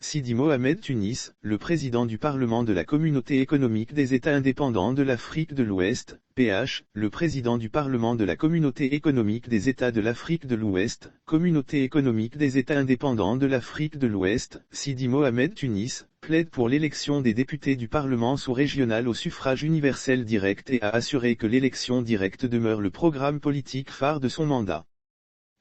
Sidi Mohamed Tunis, le président du Parlement de la Communauté économique des États indépendants de l'Afrique de l'Ouest, PH, le président du Parlement de la Communauté économique des États de l'Afrique de l'Ouest, Communauté économique des États indépendants de l'Afrique de l'Ouest, Sidi Mohamed Tunis, plaide pour l'élection des députés du Parlement sous-régional au suffrage universel direct et a assuré que l'élection directe demeure le programme politique phare de son mandat.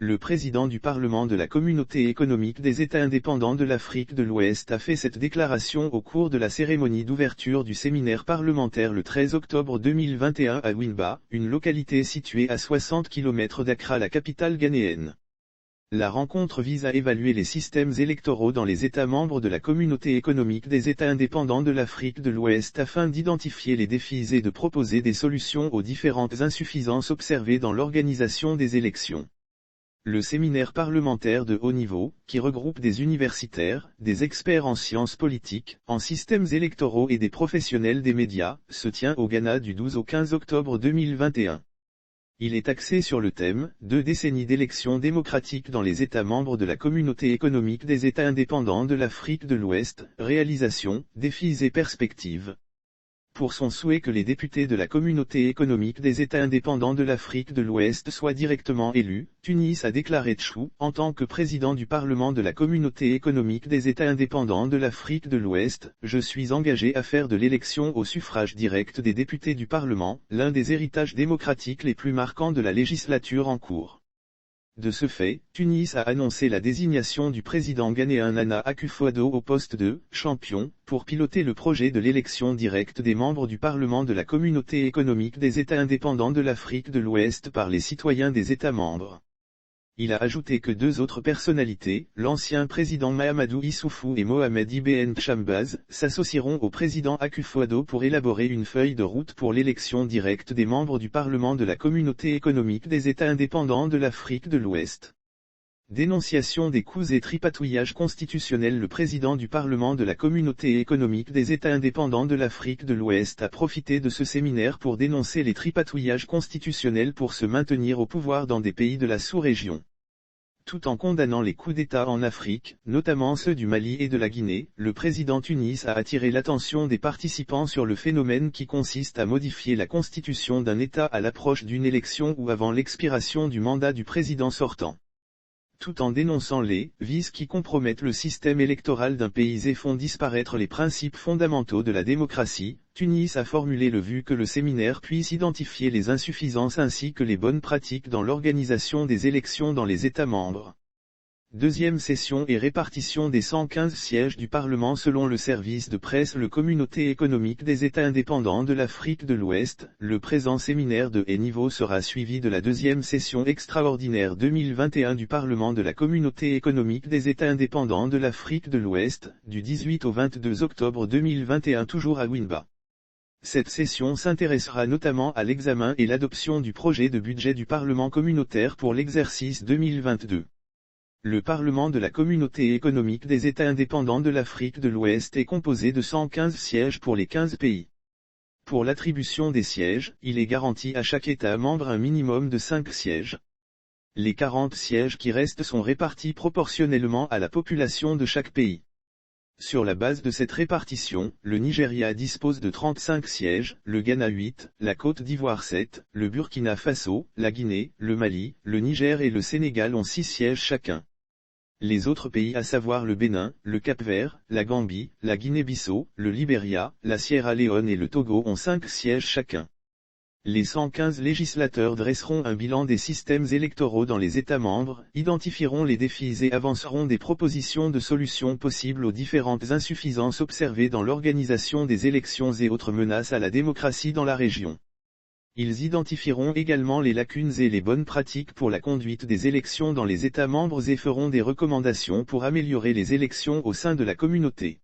Le président du Parlement de la Communauté économique des États indépendants de l'Afrique de l'Ouest a fait cette déclaration au cours de la cérémonie d'ouverture du séminaire parlementaire le 13 octobre 2021 à Wimba, une localité située à 60 km d'Accra, la capitale ghanéenne. La rencontre vise à évaluer les systèmes électoraux dans les États membres de la Communauté économique des États indépendants de l'Afrique de l'Ouest afin d'identifier les défis et de proposer des solutions aux différentes insuffisances observées dans l'organisation des élections. Le séminaire parlementaire de haut niveau, qui regroupe des universitaires, des experts en sciences politiques, en systèmes électoraux et des professionnels des médias, se tient au Ghana du 12 au 15 octobre 2021. Il est axé sur le thème « 2 décennies d'élections démocratiques dans les États membres de la Communauté économique des États indépendants de l'Afrique de l'Ouest, réalisations, défis et perspectives ». Pour son souhait que les députés de la Communauté économique des États indépendants de l'Afrique de l'Ouest soient directement élus, Tunis a déclaré Tchou, en tant que président du Parlement de la Communauté économique des États indépendants de l'Afrique de l'Ouest, je suis engagé à faire de l'élection au suffrage direct des députés du Parlement, l'un des héritages démocratiques les plus marquants de la législature en cours. De ce fait, Tunis a annoncé la désignation du président ghanéen Nana Akufo-Addo au poste de « champion » pour piloter le projet de l'élection directe des membres du Parlement de la Communauté économique des États indépendants de l'Afrique de l'Ouest par les citoyens des États membres. Il a ajouté que 2 autres personnalités, l'ancien président Mahamadou Issoufou et Mohamed Ibn Chambaz, s'associeront au président Akufo-Addo pour élaborer une feuille de route pour l'élection directe des membres du Parlement de la Communauté économique des États indépendants de l'Afrique de l'Ouest. Dénonciation des coups et tripatouillages constitutionnels. Le président du Parlement de la Communauté économique des États indépendants de l'Afrique de l'Ouest a profité de ce séminaire pour dénoncer les tripatouillages constitutionnels pour se maintenir au pouvoir dans des pays de la sous-région. Tout en condamnant les coups d'État en Afrique, notamment ceux du Mali et de la Guinée, le président Tunis a attiré l'attention des participants sur le phénomène qui consiste à modifier la constitution d'un État à l'approche d'une élection ou avant l'expiration du mandat du président sortant. Tout en dénonçant les vices qui compromettent le système électoral d'un pays et font disparaître les principes fondamentaux de la démocratie, Tunis a formulé le vœu que le séminaire puisse identifier les insuffisances ainsi que les bonnes pratiques dans l'organisation des élections dans les États membres. Deuxième session et répartition des 115 sièges du Parlement. Selon le service de presse La Communauté économique des États indépendants de l'Afrique de l'Ouest, le présent séminaire de haut niveau sera suivi de la deuxième session extraordinaire 2021 du Parlement de la Communauté économique des États indépendants de l'Afrique de l'Ouest, du 18 au 22 octobre 2021 toujours à Wimba. Cette session s'intéressera notamment à l'examen et l'adoption du projet de budget du Parlement communautaire pour l'exercice 2022. Le Parlement de la Communauté économique des États indépendants de l'Afrique de l'Ouest est composé de 115 sièges pour les 15 pays. Pour l'attribution des sièges, il est garanti à chaque État membre un minimum de 5 sièges. Les 40 sièges qui restent sont répartis proportionnellement à la population de chaque pays. Sur la base de cette répartition, le Nigeria dispose de 35 sièges, le Ghana 8, la Côte d'Ivoire 7, le Burkina Faso, la Guinée, le Mali, le Niger et le Sénégal ont 6 sièges chacun. Les autres pays à savoir le Bénin, le Cap-Vert, la Gambie, la Guinée-Bissau, le Libéria, la Sierra Leone et le Togo ont 5 sièges chacun. Les 115 législateurs dresseront un bilan des systèmes électoraux dans les États membres, identifieront les défis et avanceront des propositions de solutions possibles aux différentes insuffisances observées dans l'organisation des élections et autres menaces à la démocratie dans la région. Ils identifieront également les lacunes et les bonnes pratiques pour la conduite des élections dans les États membres et feront des recommandations pour améliorer les élections au sein de la communauté.